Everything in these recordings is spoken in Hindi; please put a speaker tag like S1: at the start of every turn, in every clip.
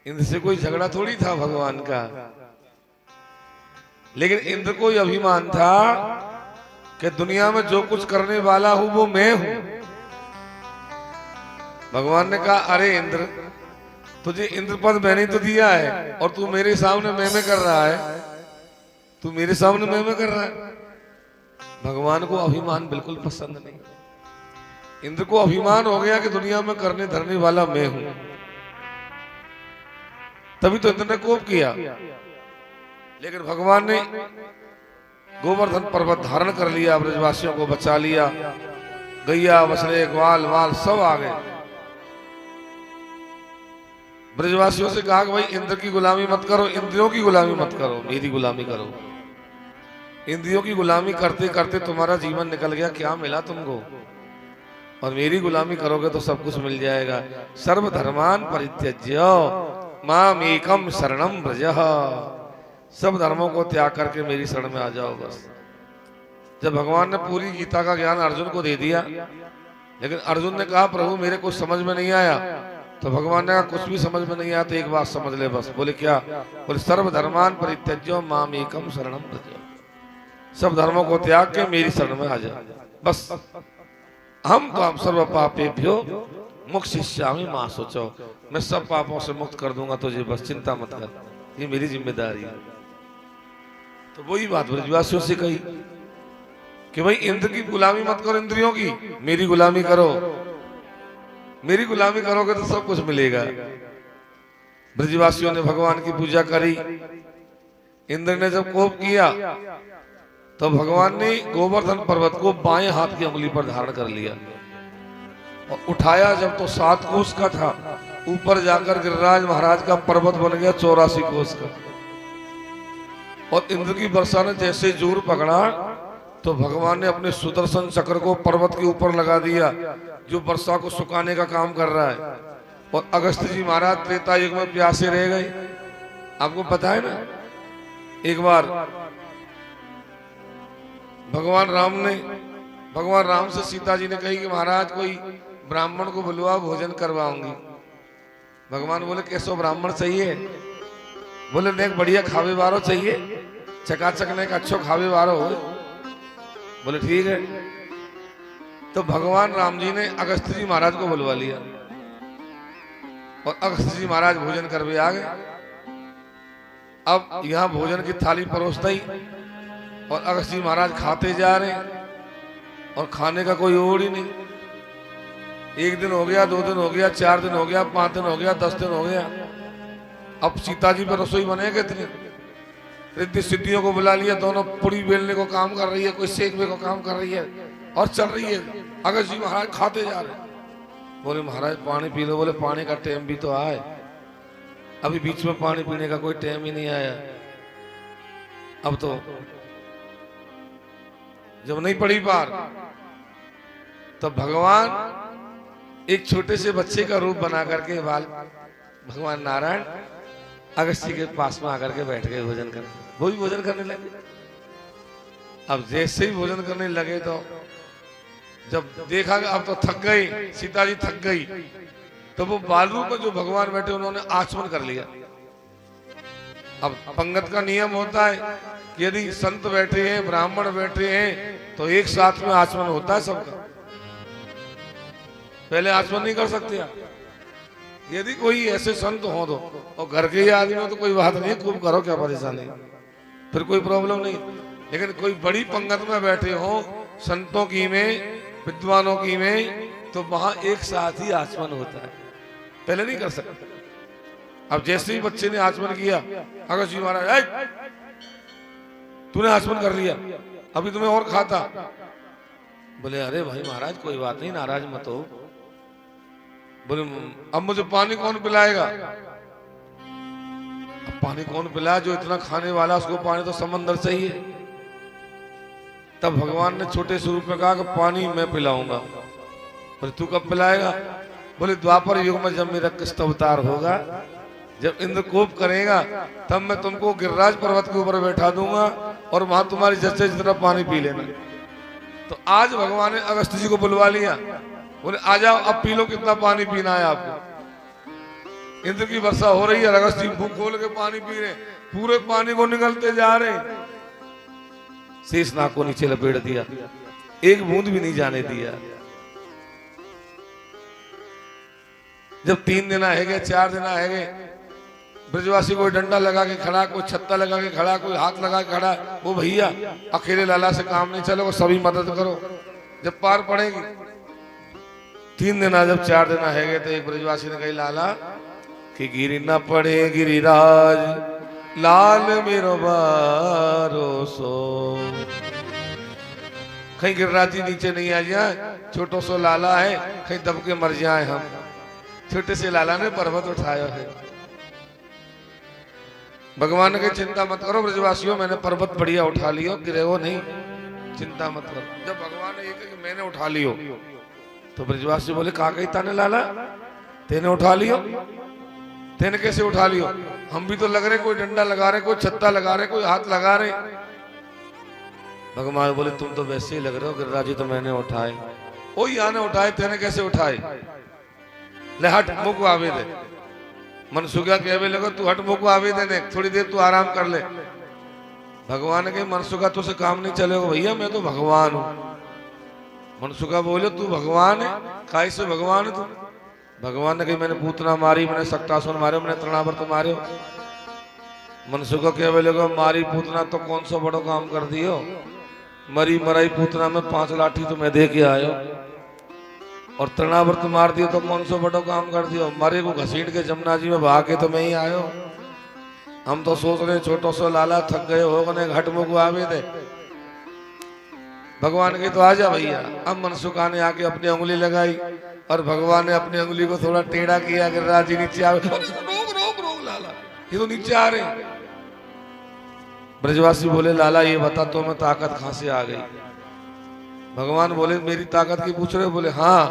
S1: इंद्र से कोई झगड़ा थोड़ी था भगवान का, लेकिन इंद्र को यह अभिमान था कि दुनिया में जो कुछ करने वाला हूं वो मैं हूं। भगवान ने कहा अरे इंद्र, तुझे इंद्र पद मैंने तो दिया है और तू मेरे सामने मैं कर रहा है, तू मेरे सामने मैं कर रहा है। भगवान को अभिमान बिल्कुल पसंद नहीं। इंद्र को अभिमान हो गया कि दुनिया में करने धरने वाला मैं हूं, तभी तो इंद्र ने कोप किया। लेकिन भगवान ने गोवर्धन पर्वत धारण कर लिया, ब्रजवासियों को बचा लिया, गैया बछड़े ग्वाल वाल सब आ गए। ब्रजवासियों से कहा कि भाई इंद्र की गुलामी मत करो, इंद्रियों की गुलामी मत करो, मेरी गुलामी करो। इंद्रियों की गुलामी करते करते तुम्हारा जीवन निकल गया, क्या मिला तुमको? और मेरी गुलामी करोगे तो सब कुछ मिल जाएगा। सर्वधर्मान परित्यज्य माम एकम शरणम व्रजः, सब धर्मों को त्याग करके मेरी शरण में आ जाओ बस। जब भगवान ने पूरी गीता का ज्ञान अर्जुन को दे दिया, लेकिन अर्जुन ने कहा प्रभु मेरे कुछ समझ में नहीं आया, तो भगवान ने कहा कुछ भी समझ में नहीं आया तो एक बात समझ ले बस। बोले क्या? बोले सर्वधर्मान परित्यज्य माम एकम शरणम व्रजः, सब धर्मों को त्याग के मेरी शरण में आ जा बस। हम तो हम सर्व पापेभ्यो मोक्षयिष्यामि मा शुचौ, मैं सब पापों से मुक्त कर दूंगा तुझे, बस चिंता मत कर, ये मेरी जिम्मेदारी है। तो वही बात ब्रजवासियों से कही कि भाई इंद्र की गुलामी मत करो, इंद्रियों की मेरी गुलामी करो, मेरी गुलामी करोगे तो सब कुछ मिलेगा। ब्रजवासियों ने भगवान की पूजा करी। इंद्र ने जब कोप किया तो भगवान ने गोवर्धन पर्वत को बाएं हाथ की उंगली पर धारण कर लिया और उठाया जब तो 7 कोस का था, ऊपर जाकर गिरिराज महाराज का पर्वत बन गया 84 कोस का। और इंद्र की वर्षा ने जैसे जोर पकड़ा तो भगवान ने अपने सुदर्शन चक्र को पर्वत के ऊपर लगा दिया, जो वर्षा को सुखाने का काम कर रहा है। और अगस्त जी महाराज त्रेता युग में प्यासे रह गए। आपको पता है ना, एक बार भगवान राम से सीता जी ने कही कि महाराज कोई ब्राह्मण को बुलवा, भोजन करवाऊंगी। भगवान बोले कैसो ब्राह्मण चाहिए? बोले नेक बढ़िया खावे वारो चाहिए, चकाचक नेक अच्छो खावे वारो हो। बोले ठीक है। तो भगवान राम जी ने अगस्त जी महाराज को बुलवा लिया और अगस्त जी महाराज भोजन करवे आ गए। अब यहाँ भोजन की थाली परोस दी और अगस्त जी महाराज खाते जा रहे और खाने का कोई ओर ही नहीं। 1 दिन हो गया, 2 दिन हो गया, 4 दिन हो गया, 5 दिन हो गया, 10 दिन हो गया। अब सीता जी पर रसोई बनेगा इतनी, रिद्धि सिद्धियों को बुला लिया, दोनों पुड़ी बेलने को काम कर रही है, कोई सेकने को काम कर रही है और चल रही है। अगस्त जी महाराज खाते जा रहे। बोले महाराज पानी पी लो। बोले पानी का टाइम भी तो आए, अभी बीच में पानी पीने का कोई टाइम ही नहीं आया। अब तो जब नहीं पड़ी पार, तब भगवान एक छोटे से बच्चे का रूप बना करके भगवान नारायण अगस्त जी के पास में आकर के बैठ गए भोजन करने। वो भी भोजन करने लगे। अब जैसे ही भोजन करने लगे तो जब देखा कि अब तो थक गई सीता जी, थक गई, तो वो बालू पर जो भगवान बैठे उन्होंने आचमन कर लिया। अब पंगत का नियम होता है कि यदि संत बैठे हैं, ब्राह्मण बैठे हैं, तो एक साथ में आचमन होता है सबका। पहले आचमन नहीं कर सकते आप। यदि कोई ऐसे संत हो तो, और घर के ही आदमी हो तो कोई बात नहीं, खूब करो, क्या परेशानी, फिर कोई प्रॉब्लम नहीं। लेकिन कोई बड़ी पंगत में बैठे हो, संतों की में, विद्वानों की में, तो वहां एक साथ ही आचमन होता है, पहले नहीं कर सकते। अब जैसे ही बच्चे ने आचमन किया, अगस्त जी महाराज तूने आचमन कर लिया, अभी तुम्हें और खाता। बोले अरे भाई महाराज कोई बात नहीं, नाराज मत हो। बोले अब मुझे पानी कौन पिलाएगा? अब पानी कौन पिलाए? जो इतना खाने वाला उसको पानी तो समंदर चाहिए। तब भगवान ने छोटे स्वरूप में कहा कि पानी मैं पिलाऊंगा। बोले तू कब पिलाएगा? बोले द्वापर युग में जब मेरा कृष्ण अवतार होगा, जब इंद्र कोप करेगा, तब मैं तुमको गिरिराज पर्वत के ऊपर बैठा दूंगा और वहां तुम्हारी जैसे जितना पानी पी लेना। तो आज भगवान ने अगस्त जी को बुलवा लिया। बोले आ जाओ, अब पी लो, कितना पानी पीना है आपको। इंद्र की वर्षा हो रही है, अगस्ती मुंह खोल के पानी पी रहे, पूरे पानी को निकलते जा रहे, शेषनाग को नीचे लपेट दिया, एक बूंद भी नहीं जाने दिया। जब 3 दिन है गए, 4 दिन है गए, ब्रजवासी कोई डंडा लगा के खड़ा, कोई छत्ता लगा के खड़ा, कोई हाथ लगा के खड़ा, वो भैया अकेले लाला से काम नहीं चलेगा, सभी मदद करो जब पार पड़ेगी। 3 दिन जब 4 दिन है गए तो एक ब्रजवासी ने कही लाला कि गिरी न पड़े गिरिराज लाल मेरो भरोसो, कहीं गिरिराज जी नीचे नहीं आ जाए, छोटो सो लाला है, कहीं दब के मर जाए हम। छोटे से लाला ने पर्वत उठाया है। भगवान ने कही चिंता मत करो ब्रजवासियों, मैंने पर्वत बढ़िया उठा लियो, गिरे हो नहीं, चिंता मत करो। जब भगवान ने एक मैंने उठा लियो तो ब्रजवासी बोले का कही ताने लाला, तेने उठा लियो, तेने कैसे उठा लियो, हम भी तो लग रहे, कोई डंडा लगा रहे, कोई छत्ता लगा रहे, कोई हाथ लगा रहे। भगवान बोले तुम तो वैसे ही लग रहे हो, गिरिराज जी तो मैंने उठाए। ओ यहाँ ने उठाए, तेने कैसे उठाए, ले हट मुख आवे दे। मनसुखा कहवे लगा तू हट मुख आवे दे, थोड़ी देर तू आराम कर ले। भगवान के मनसुखा तुझसे काम नहीं चलेगा भैया, मैं तो भगवान हूं। मनसुखा बोले तू भगवान है, काय से भगवान है तू? भगवान ने कही मैंने पूतना मारी, मैंने सक्तासुर मारे, मैंने तृणावर्त मारे। मनसुखा कहवे लगा मारी पूतना तो कौन सा बड़ो काम कर दियो, मरी मराई पूतना में 5 लाठी तो मैं दे के आयो, और तृणावर्त मार दियो तो कौन सा बड़ो काम कर दियो, मारे को घसीट के जमुना जी में बहा के तो मैं ही आयो। हम तो सोच रहे छोटो सो लाला थक गए हो गए, घट मुख आवे दे। भगवान के तो आजा भैया। अब मनसुखा ने आके अपनी उंगली लगाई और भगवान ने अपनी उंगली को थोड़ा टेढ़ा किया, गिरिराज जी नीचे आवे। रोक लाला, ये तो नीचे आ रहे। ब्रजवासी बोले लाला ये बता तो मैं ताकत कहां से आ गई? भगवान बोले मेरी ताकत की पूछ रहे हो? बोले हाँ।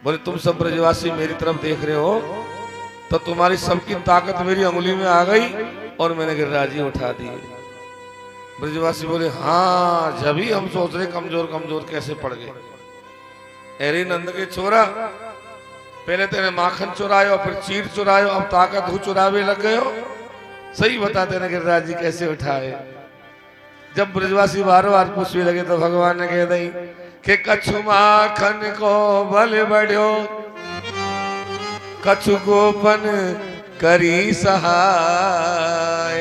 S1: बोले तुम सब ब्रजवासी मेरी तरफ देख रहे हो तो तुम्हारी सबकी ताकत मेरी उंगली में आ गई और मैंने गिरिराज जी उठा दी। ब्रजवासी बोले हाँ, जब ही हम सोच रहे कमजोर कमजोर कैसे पड़ गए। अरे नंद के छोरा, पहले तेने माखन चुरायो, फिर चीर चुरायो, अब ताकत चुरावे लग गए हो। सही बताते न गिरिराज जी कैसे उठाए। जब ब्रजवासी बार बार पूछने लगे तो भगवान ने कह दी कि कछु माखन को बल बढ़ो, कछु गोपन करी सहाय,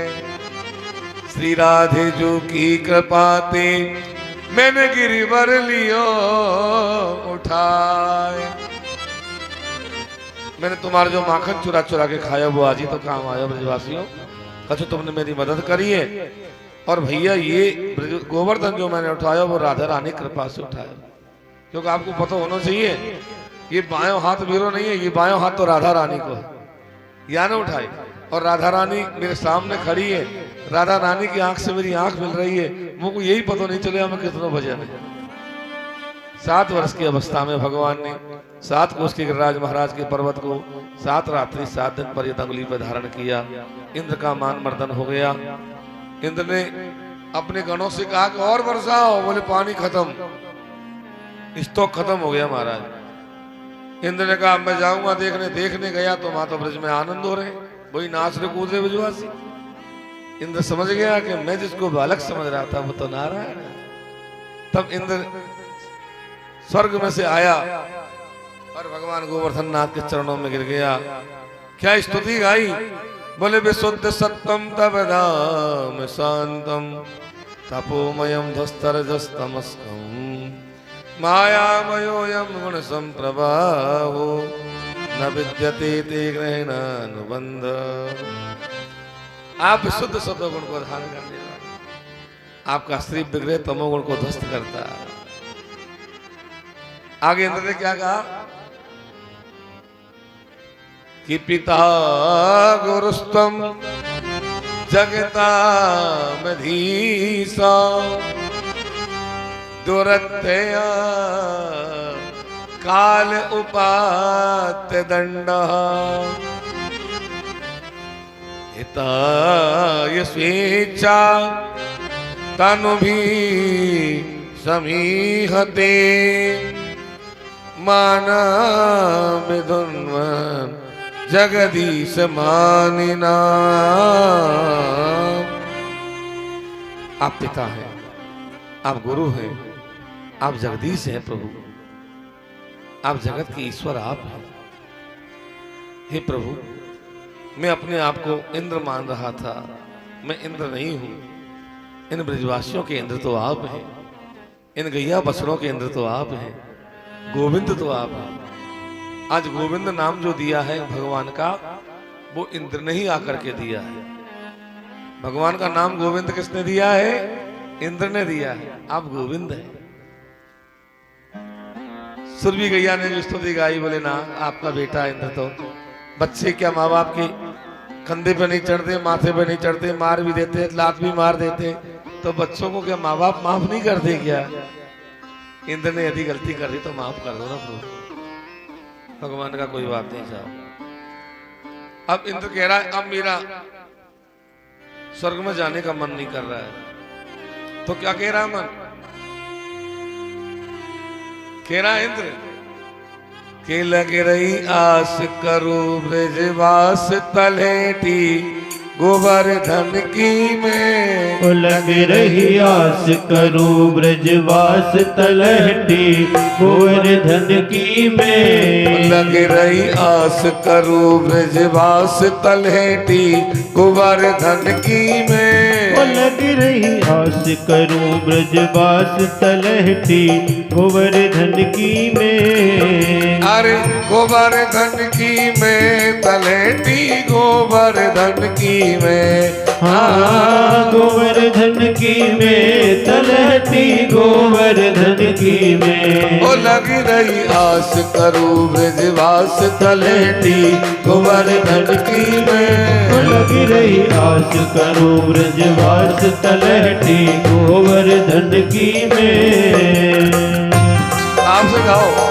S1: श्री राधे जो की कृपाते मैंने गिरिवर लियो उठाए। मैंने तुम्हारा जो माखन चुरा चुरा के खाया वो आज ही तो काम आया ब्रजवासियों। कछु तुमने मेरी मदद करी है, और भैया ये गोवर्धन जो मैंने उठाया वो राधा रानी कृपा से उठाया। क्योंकि आपको पता होना चाहिए ये बायों हाथ वीरो नहीं है, ये बायों हाथ तो राधा रानी को है, या ना उठाई। और राधा रानी मेरे सामने खड़ी है, राधा रानी की आंख से मेरी आंख मिल रही है, मुझको यही पता नहीं चलेगा मैं कितनों बजे में। 7 वर्ष की अवस्था में भगवान ने 7 कोस के गिरिराज महाराज के पर्वत को 7 रात्रि 7 दिन पर यह अंगुली पर धारण किया। इंद्र का मान मर्दन हो गया। इंद्र ने अपने गणों से कहा कि और बरसाओ। बोले पानी खत्म, स्टॉक खत्म हो गया महाराज। इंद्र ने कहा मैं जाऊंगा देखने। देखने गया तो माता ब्रज में आनंद हो रहे, वही नाच रहे कूद रहे ब्रजवासी। इंद्र समझ गया कि मैं जिसको बालक समझ रहा था वो तो नारायण है। तब इंद्र स्वर्ग में से आया और भगवान गोवर्धन नाथ के चरणों में गिर गया। क्या स्तुति गाई। बोले विशुद्ध सत्तम तब धाम शांतम तपोमयम ध्वस्तरजस्तमस्कम मायामयोयम गुण संप्रभावो न विद्यते ते ग्रहणानुबंध। आप विशुद्ध सत्वगुण को धारण करने वाले, आपका स्त्री विग्रह तमोगुण को ध्वस्त करता। आगे इंद्र ने क्या कहा कि पिता गुरुस्तम जगता मधीसा दुरत्या काल उपात्य दंड हिताय स्वेच्छा तनु भी समीहते माना मिथुन्वन जगदीश मानि नाम। आप पिता हैं, आप गुरु हैं, आप जगदीश हैं प्रभु, आप जगत के ईश्वर आप हैं। हे प्रभु, मैं अपने आप को इंद्र मान रहा था, मैं इंद्र नहीं हूं। इन ब्रजवासियों के इंद्र तो आप हैं, इन गैया बछड़ों के इंद्र तो आप हैं, गोविंद तो आप हैं। आज गोविंद नाम जो दिया है भगवान का, वो इंद्र ने ही आकर के दिया है। भगवान का नाम गोविंद किसने दिया है? इंद्र ने दिया है। आप गोविंद हैं। सुरभि गैया ने जो स्तुति गाई, बोले ना आपका बेटा इंद्र तो, बच्चे क्या माँ बाप के कंधे पे नहीं चढ़ते, माथे पे नहीं चढ़ते, मार भी देते, लात भी मार देते, तो बच्चों को क्या माँ बाप माफ नहीं करते क्या? इंद्र ने यदि गलती कर दी तो माफ कर दो ना प्रभु। भगवान का कोई बात नहीं साहब। अब इंद्र कह रहा है अब मेरा स्वर्ग में जाने का मन नहीं कर रहा है। तो क्या कह रहा है मन? कह रहा है इंद्र के लग रही आस करो ब्रजवास तलेटी गोवर्धन की में।
S2: लग रही आस करो ब्रजवास तलहटी गोवर्धन की में।
S1: लग रही आस करो ब्रजवास तलहटी गोवर्धन की में।
S2: लग रही आस करो ब्रजवास तलहटी गोवर्धन की में।
S1: अरे गोवर्धन की में, तलहटी गोवर्धन की में।
S2: हाँ गोवर्धन की में, तलहटी गोवर्धन की में।
S1: ओ लग रही आस करो ब्रजवास तलहटी गोवर्धन की में।
S2: लग रही आस करो ब्रजवास तलहटी गोवर्धन की में।
S1: आपसे गाओ।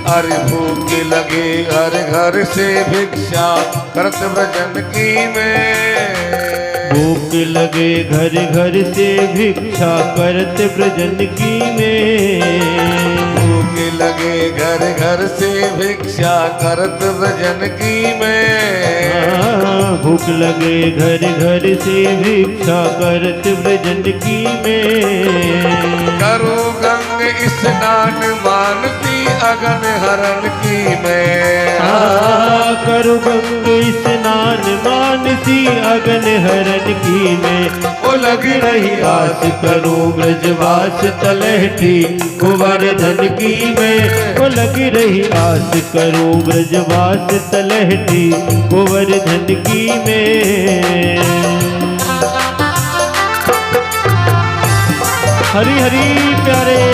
S1: अरे भूख लगे हर घर से भिक्षा करत व्रजन की में।
S2: भूख लगे घर घर से भिक्षा करत व्रजन की में।
S1: भूख लगे घर घर से भिक्षा करत व्रजन की में।
S2: भूख लगे घर घर से भिक्षा करत व्रजन की में।
S1: करो गंग स्नान मानती अगन हरण की में।
S2: करो गंग स्नान मानसी अगन हरण की में।
S1: ओ लगी
S2: रही आस करो ब्रजवास तलहटी गोवर्धन की में। ओ लगी रही आस करो ब्रजवास तलहटी गोवर्धन की में। हरी हरी प्यारे।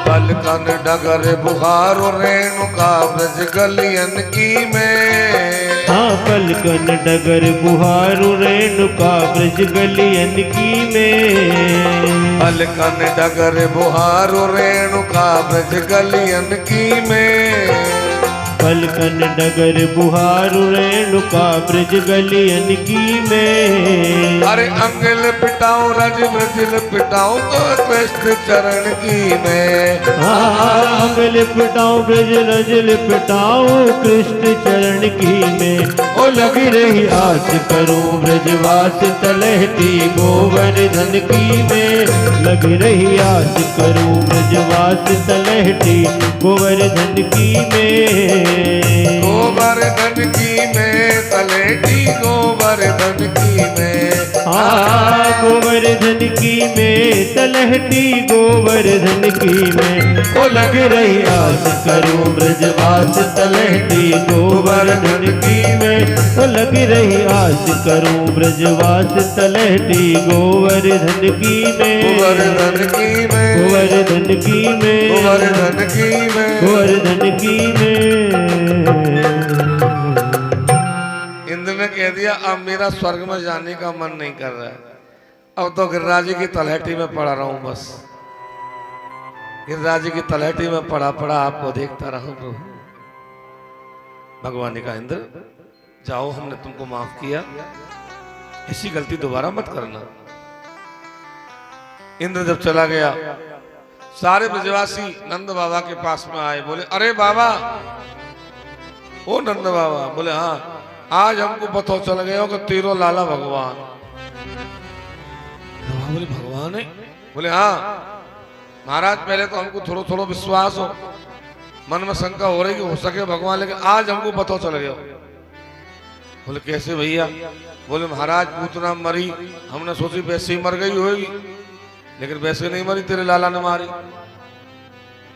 S1: पलकन डगर बुहारो रेणुका ब्रज गलियन की में।
S2: हाँ पलकन डगर बुहारो रेणुका ब्रज गलियन की में।
S1: पलकन डगर बुहारो रेणुका ब्रज गलियन की में।
S2: पलकन डगर बुहारो रेणुका ब्रज गलियन की में।
S1: अरे अंगल पिटाऊं रज ब्रज पिटाऊं तो कृष्ण चरण की में।
S2: अंगल पिटाऊं ब्रज रजल पिटाऊं कृष्ण चरण की में। ओ लगी रही आस करो ब्रजवास तलहटी गोवर्धन की में। लगी रही आस करो ब्रजवास तलहटी गोवर्धन की में।
S1: गोवर्धन की में, तलेटी गोवर्धन की में।
S2: गोवर्धन की में तलहटी गोवर्धन की में ओ लग रही आस करूं ब्रजवास तलहटी गोवर्धन की में ओ लग रही आस करूं ब्रजवास तलहटी गोवर्धन की में
S1: गोवर्धन की में
S2: गोवर्धन की में
S1: गोवर्धन की में
S2: गोवर्धन की में।
S1: इंद्र ने कह दिया अब मेरा स्वर्ग में जाने का मन नहीं कर रहा है, अब तो गिरिराज जी की तलहटी में पड़ा रहा हूं बस। गिरिराज जी की तलहटी में पड़ा पड़ा आपको देखता रहा प्रभु। भगवान ने कहा इंद्र जाओ, हमने तुमको माफ किया, ऐसी गलती दोबारा मत करना। इंद्र जब चला गया, सारे ब्रजवासी नंद बाबा के पास में आए, बोले अरे बाबा, ओ नंद बाबा। बोले हाँ, आज हमको पता चल गया कि तेरो लाला भगवान। बोले भगवान है? बोले हाँ महाराज, पहले तो हमको थोड़ा थोड़ा विश्वास हो, मन में शंका हो रही कि हो सके भगवान, लेकिन आज हमको पता चल गया। बोले कैसे भैया? बोले महाराज पूतना मरी, हमने सोची वैसे ही मर गई होगी, लेकिन वैसे नहीं मरी, तेरे लाला ने मारी।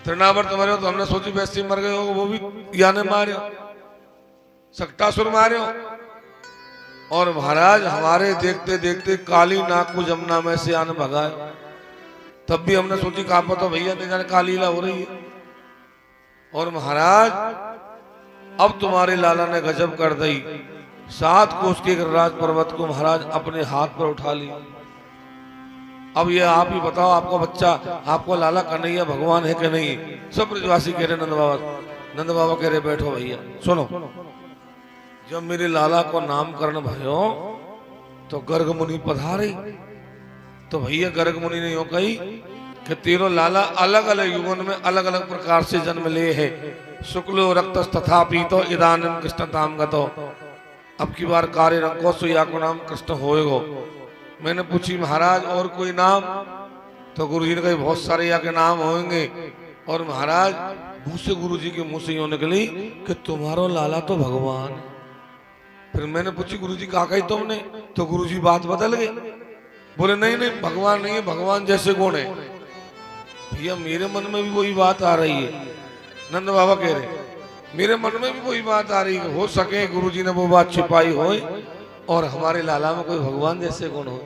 S1: तृणावर्त मरे तो हमने सोची वैसे ही मर गए होगा, वो भी या ने मारे, सक्टासुर मारे। और महाराज हमारे देखते देखते काली नाग को जमुना में से आने भगाए, तब भी हमने सोची कहा पता भैया नहीं जाने काली लीला हो रही है। और महाराज अब तुम्हारे लाला ने गजब कर दी, 7 कोस के गिरिराज पर्वत को महाराज अपने हाथ पर उठा लिया। अब ये आप ही बताओ, आपका बच्चा, आपको लाला कन्हैया भगवान है कि नहीं? सब ब्रजवासी कह रहे नंद बाबा कह रहे बैठो भैया सुनो। जब मेरे लाला को नामकरण भयो तो गर्ग मुनि पधारे, तो भैया गर्ग मुनि ने यूं कही कि तेरो लाला अलग अलग युगों में अलग अलग प्रकार से जन्म ले है, शुक्लो रक्त तथा पीतो इदानीम कृष्ण ताम गतो, अब की बार कार्य रंगो सुया को नाम कृष्ण होएगो। मैंने पूछी महाराज और कोई नाम? तो गुरुजी ने कहा बहुत सारे यहाँ के नाम होंगे। और महाराज मुंह से गुरुजी के मुंह से यूं निकली कि तुम्हारो लाला तो भगवान है। फिर मैंने पूछी गुरुजी कहा कही तुमने? तो गुरुजी बात बदल गई, बोले नहीं नहीं भगवान नहीं है, भगवान जैसे गुण है। भैया मेरे मन में भी वही बात आ रही है, नंद बाबा कह रहे मेरे मन में भी वही बात आ रही है, हो सके गुरुजी ने वो बात छिपाई हो और हमारे लाला में कोई भगवान जैसे गुण हो।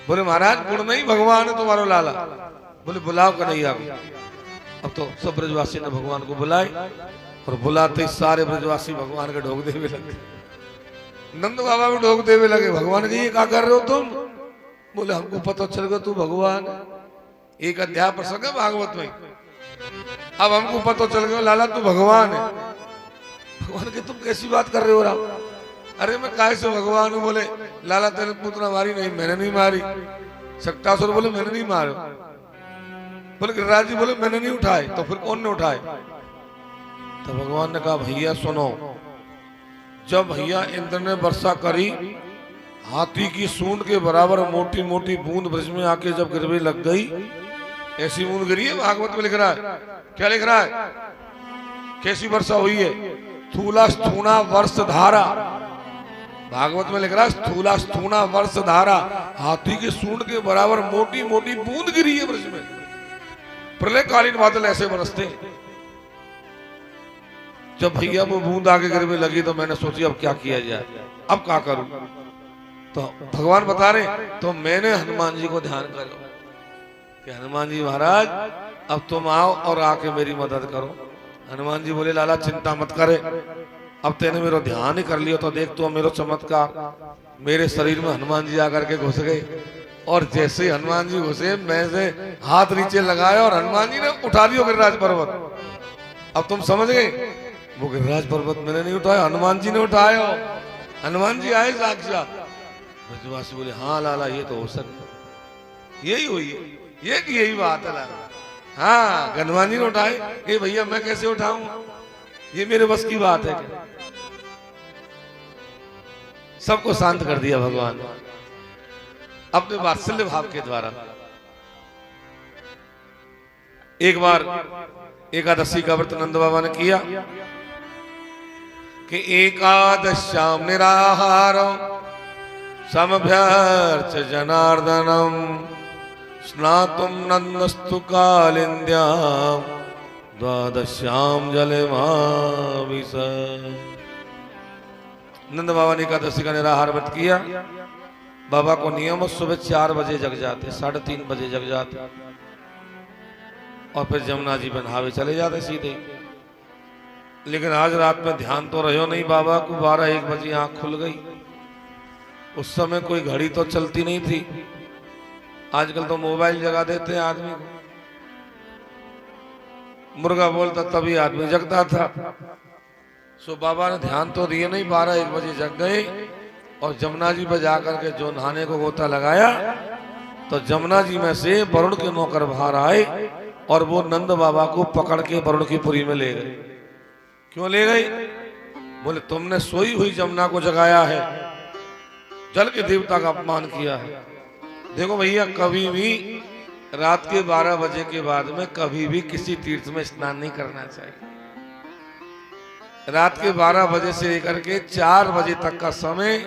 S1: बोले महाराज गुण नहीं, भगवान है तुम्हारा लाला। बोले बुलाओ कन्हैया को। अब तो सब ब्रजवासी ने भगवान को बुलाए, और बुलाते सारे ब्रजवासी भगवान के ढोक देवे लगे, नंद बाबा को ढोक देवे लगे। भगवान जी ये क्या कर रहे हो तुम? बोले हमको पता चल गया तू भगवान है। एक अध्याय प्रसंग है भागवत में, अब हमको पता चल गया लाला तू भगवान है। भगवान के तुम कैसी बात कर रहे हो राम? अरे मैं काय से भगवान हूँ? बोले लाला तेरे पुत्र मारी नहीं, मैंने नहीं मारी। सक्टासुर बोले मैंने नहीं मारे। बोले गिरिराज जी बोले मैंने नहीं उठाए, तो फिर कौन ने उठाए? तो भगवान ने कहा भैया सुनो, जब भैया इंद्र ने वर्षा करी, हाथी की सूंड के बराबर मोटी मोटी बूंद ब्रज में आके जब गिरने लग गई, ऐसी बूंद गिरी है। भागवत में लिख रहा है, क्या लिख रहा है? कैसी वर्षा हुई है? स्थूला स्थूणा वर्ष धारा। भागवत में लिख रहा है स्थूला स्थूणा वर्ष धारा, हाथी की सूंड के बराबर मोटी मोटी बूंद गिरी है ब्रज में। प्रलयकालीन बादल ऐसे बरसते हैं। जब भैया वो बूंद आगे गिरने लगी तो मैंने सोची अब क्या किया जाए, अब क्या करूं? तो भगवान बता रहे, तो मैंने हनुमान जी को ध्यान करो कि हनुमान जी महाराज अब तुम आओ और आके मेरी मदद करो। हनुमान जी बोले लाला चिंता मत करे, अब तेने मेरा ध्यान ही कर लिया तो देख तो मेरा चमत्कार। मेरे शरीर में हनुमान जी आकर के घुस गए, और जैसे हनुमान जी घुसे मैं से हाथ नीचे लगाया और हनुमान जी ने उठा दिया गिरिराज पर्वत। अब तुम समझ गए, वो गिरिराज पर्वत मैंने नहीं उठाया, हनुमान जी ने उठाया। हनुमान जी आए साक्षात। ब्रजवासी बोले हाँ लाला ये तो हो सकता, यही हुई है, यही बात है लाला। हाँ हनुमान जी ने उठाए, ये भैया मैं कैसे उठाऊं, ये मेरे बस की बात है। सबको शांत कर दिया भगवान अपने वात्सल्य भाव के द्वारा। एक बार एकादशी का व्रत नंद बाबा ने किया कि एकादश्याम निराहार समभ्यर्च जनार्दनम स्नातुम नंदस्तु कालिंद्याम द्वादश्याम जलमाविश। नंद बाबा ने एकादशी का निराहार व्रत किया। बाबा को नियम सुबह 4 बजे जग जाते, 3:30 बजे जग जाते और फिर जमुना जी में नहावे चले जाते सीधे। लेकिन आज रात में ध्यान तो रहो नहीं, बाबा को 12-1 बजे आंख खुल गई। उस समय कोई घड़ी तो चलती नहीं थी, आजकल तो मोबाइल जगा देते हैं आदमी को। मुर्गा बोलता तभी आदमी जगता था। सो बाबा ने ध्यान तो दिए नहीं, 12-1 बजे जग गए और जमुना जी पर जाकर के जो नहाने को गोता लगाया तो जमुना जी में से वरुण के नौकर बाहर आए और वो नंद बाबा को पकड़ के वरुण की पुरी में ले गए। क्यों ले गए? बोले तुमने सोई हुई जमुना को जगाया है, जल के देवता का अपमान किया है। देखो भैया, कभी भी रात के 12 बजे के बाद में कभी भी किसी तीर्थ में स्नान नहीं करना चाहिए। रात के 12 बजे से लेकर के 4 बजे तक का समय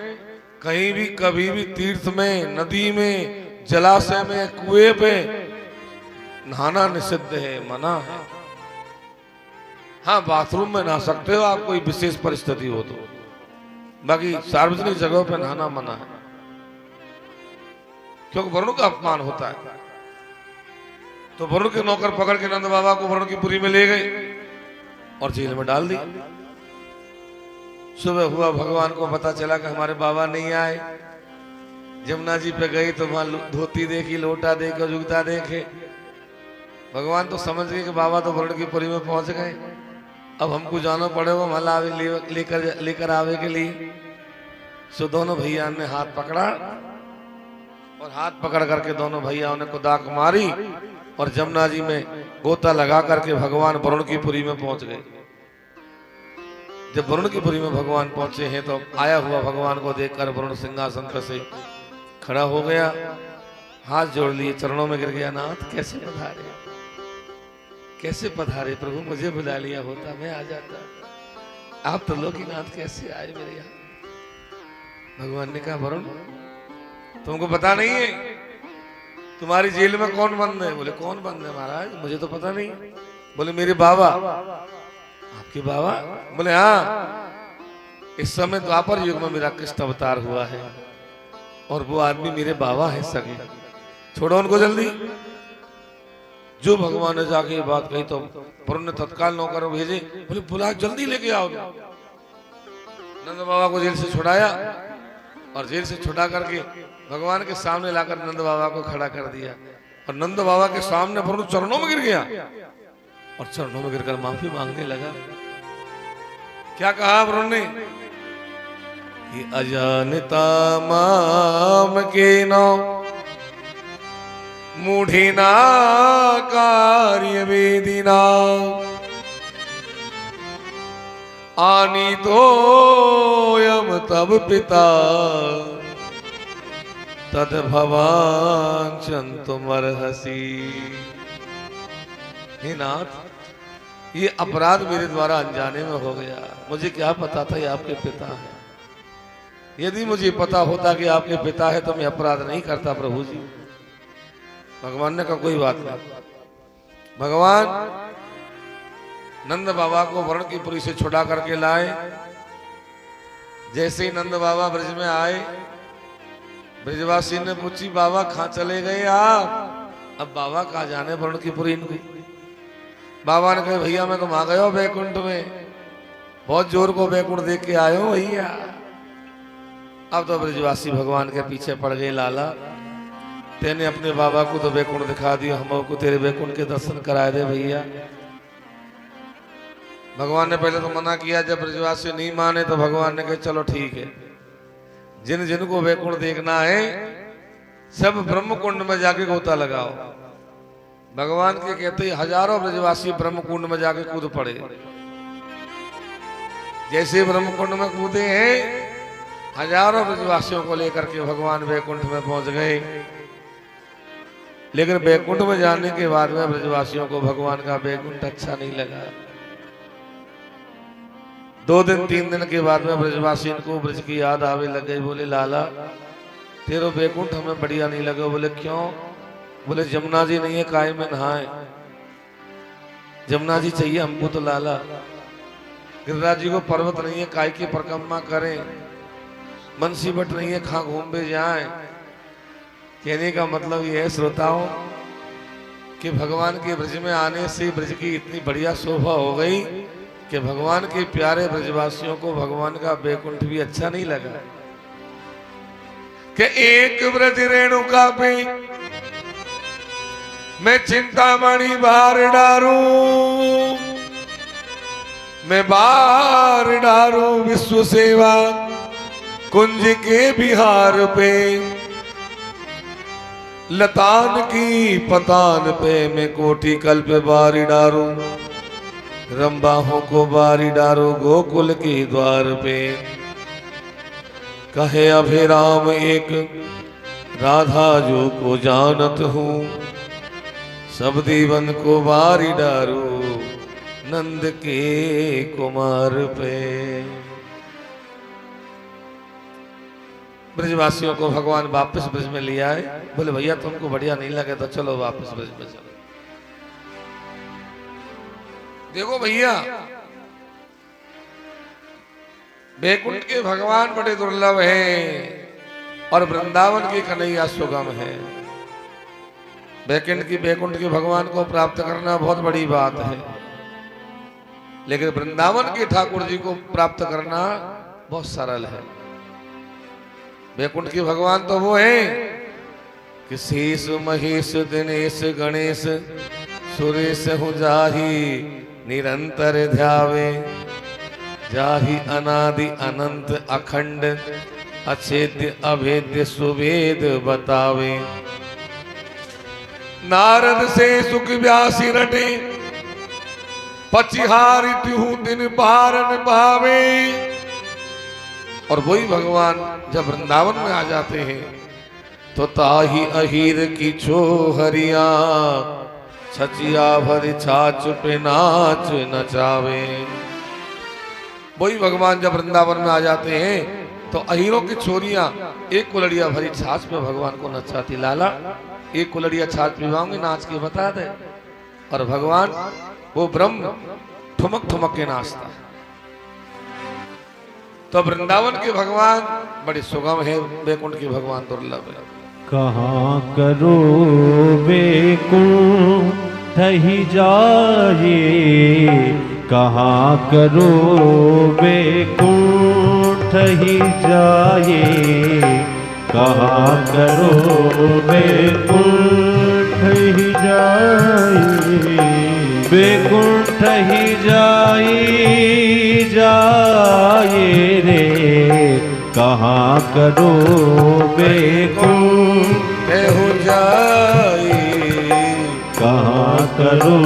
S1: कहीं भी कभी भी तीर्थ में, नदी में, जलाशय में, कुएं पे नहाना निषिद्ध है, मना है। हाँ, बाथरूम में नहा सकते हो आप, कोई विशेष परिस्थिति हो तो, बाकी सार्वजनिक जगहों पे नहाना मना है, क्योंकि वरुण का अपमान होता है। तो वरुण के नौकर पकड़ के नंद बाबा को वरुण की पुरी में ले गए और जेल में डाल दी। सुबह हुआ, भगवान को पता चला कि हमारे बाबा नहीं आए। जमुना जी पे गई तो वहां धोती देखी, लोटा देखे, जूता देखे। भगवान तो समझ गए कि बाबा तो वरुण की पुरी में पहुंच गए, अब हमको जाना पड़ेगा मला लेकर आवे के लिए। सो दोनों भैया ने हाथ पकड़ा और हाथ पकड़ करके दोनों भैयाओं ने कुदाक मारी और जमुना जी में गोता लगा करके भगवान वरुण की पुरी में पहुंच गए। जब वरुण की पुरी में भगवान पहुंचे हैं तो आया हुआ भगवान को देखकर वरुण सिंहासन पर से खड़ा हो गया, हाथ जोड़ लिए, चरणों में गिर गया। नाथ कैसे पधारे, कैसे पधारे प्रभु, मुझे बुला लिया होता मैं आ जाता, आप तो लोकीनाथ कैसे आए मेरे यहाँ। भगवान ने कहा वरुण तुमको पता नहीं है तुम्हारी जेल में कौन बंद है? बोले कौन बंद है महाराज, मुझे तो पता नहीं। बोले मेरे बाबा। आपके बाबा? बोले हाँ, इस समय द्वापर युग में मेरा कृष्ण अवतार हुआ है और वो आदमी मेरे बाबा है सगे, छोड़ो उनको जल्दी। जो भगवान ने जाके ये बात कही तो वरुण ने तत्काल नौकर भेजे, बोले बुला जल्दी लेके आओ। नंद बाबा को जेल से छुड़ाया और जेल से छुड़ा करके भगवान के सामने लाकर नंद बाबा को खड़ा कर दिया और नंद बाबा के सामने वरुण चरणों में गिर गया और चरणों में गिरकर माफी मांगने लगा। क्या कहा वरुण ने कि अजानता माम के नो मूढ़िना कार्य वेदिना आनी तो यम तब पिता तद भवान चंतुमर हसी। हे नाथ, ये अपराध मेरे द्वारा अनजाने में हो गया, मुझे क्या पता था ये आपके पिता है। यदि मुझे पता होता कि आपके पिता है तो मैं अपराध नहीं करता प्रभु जी। भगवान ने कहा कोई बात नहीं। भगवान नंद बाबा को वरुण की पुरी से छुड़ा करके लाए। जैसे ही नंद बाबा ब्रज में आए, ब्रजवासी ने पूछी बाबा कहाँ चले गए आप? अब बाबा कहाँ जाने वरुण की पुरी इनको। बाबा ने कहा भैया मैं तो आ गया बैकुंठ में, बहुत जोर को बैकुंठ देख के आए हो भैया। अब तो ब्रजवासी भगवान के पीछे पड़ गए, लाला तेने अपने बाबा को तो बैकुंठ दिखा दिया, हमको तेरे बैकुंठ के दर्शन कराए दे भैया। भगवान ने पहले तो मना किया, जब ब्रजवासी नहीं माने तो भगवान ने कहा चलो ठीक है, जिन जिनको बैकुंठ देखना है सब ब्रह्म कुंड में जाके गोता लगाओ। भगवान के कहते हजारों ब्रजवासी ब्रह्म कुंड में जाके कूद पड़े। जैसे ब्रह्म कुंड में कूदे हैं, हजारों ब्रजवासियों को लेकर के भगवान बैकुंठ में पहुंच गए। लेकिन बैकुंठ में जाने के बाद में ब्रजवासियों को भगवान का बैकुंठ अच्छा नहीं लगा। 2 दिन 3 दिन के बाद में ब्रजवासी को ब्रज की याद आवे लग गई। बोले लाला तेरो बैकुंठ हमें बढ़िया नहीं लगे। बोले क्यों? बोले जमुना जी नहीं है काय में नहाए, जमुना जी चाहिए हमको तो लाला। गिरिराज जी को पर्वत नहीं है काय की परिक्रमा करें, मनसी भट्ट नहीं है खा घूम पे जाए। कहने का मतलब यह है श्रोताओं कि भगवान के ब्रज में आने से ब्रज की इतनी बढ़िया शोभा हो गई कि भगवान के प्यारे ब्रजवासियों को भगवान का बैकुंठ भी अच्छा नहीं लगा। कि एक ब्रज रेणुका पे मैं चिंतामणि बार डारूं, मैं बार डारूं विश्व सेवा कुंज के बिहार पे, लतान की पतान पे मैं कोटि कल्प बारी डारूं, रंबाहों को बारी डारूं गोकुल के द्वार पे। कहे अभिराम एक राधा जो को जानत हूँ, सब दीवन को बारी डारू नंद के कुमार पे। ब्रजवासियों को भगवान वापस ब्रज में ले आए। बोले भैया तुमको बढ़िया नहीं लगे तो चलो वापस ब्रज में चलो। देखो भैया बैकुंठ के भगवान बड़े दुर्लभ हैं और वृंदावन के कन्हैया सुगम है। बैकुंठ के भगवान को प्राप्त करना बहुत बड़ी बात है, लेकिन वृंदावन के ठाकुर जी को प्राप्त करना बहुत सरल है। बैकुंठ के भगवान तो वो है कि शेष महेश दिनेश गणेश सुरेश हूँ जाही निरंतर ध्यावे, जाहि अनादि अनंत अखंड अछेद्य अभेद्य सुवेद बतावे। नारद से सुख व्यासी रटे पचिहारी तिहु दिन पारन पावे। और वही भगवान जब वृंदावन में आ जाते हैं तो ताही अहीर की छोहरिया छचिया भरी छाछ पे नाच नचावे। वही भगवान जब वृंदावन में आ जाते हैं तो अहीरों की छोरियां एक कुलड़िया भरी छाछ पे भगवान को नचाती। लाला एक कुलड़िया छाछ पिवाऊंगी नाच के बता दे। और भगवान वो ब्रह्म ठुमक ठुमक के नाचता। तो वृंदावन के भगवान बड़े सुगम है, बैकुंठ के भगवान दुर्लभ है।
S2: कहाँ करो बैकुंठ ही जाए, कहाँ करो बैकुंठ ही जाए, कहाँ करो बैकुंठ ही जाए, बैकुंठ ही जाए रे, कहाँ करो बैकुंठ
S1: हो जाए,
S2: कहाँ करो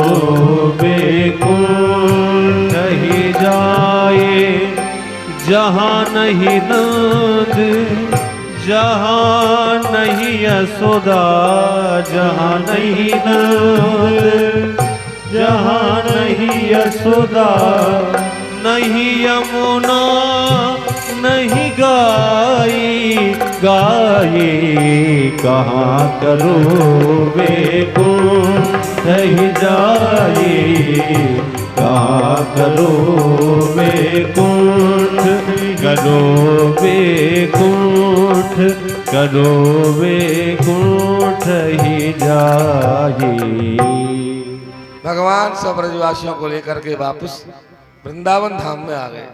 S2: बैकुंठ ही जाए। जहाँ नहीं नंद जहाँ नहीं यशोदा, जहाँ नहीं नंद जहाँ नहीं यशोदा, नहीं यमुना नहीं गाई गाये, कहाँ करो बैकुंठ ही जाए, कहाँ करो बैकुंठ, करो बैकुंठ, करो बैकुंठ ही जाए।
S1: भगवान सब ब्रजवासियों को लेकर के वापस वृंदावन धाम में आ गए।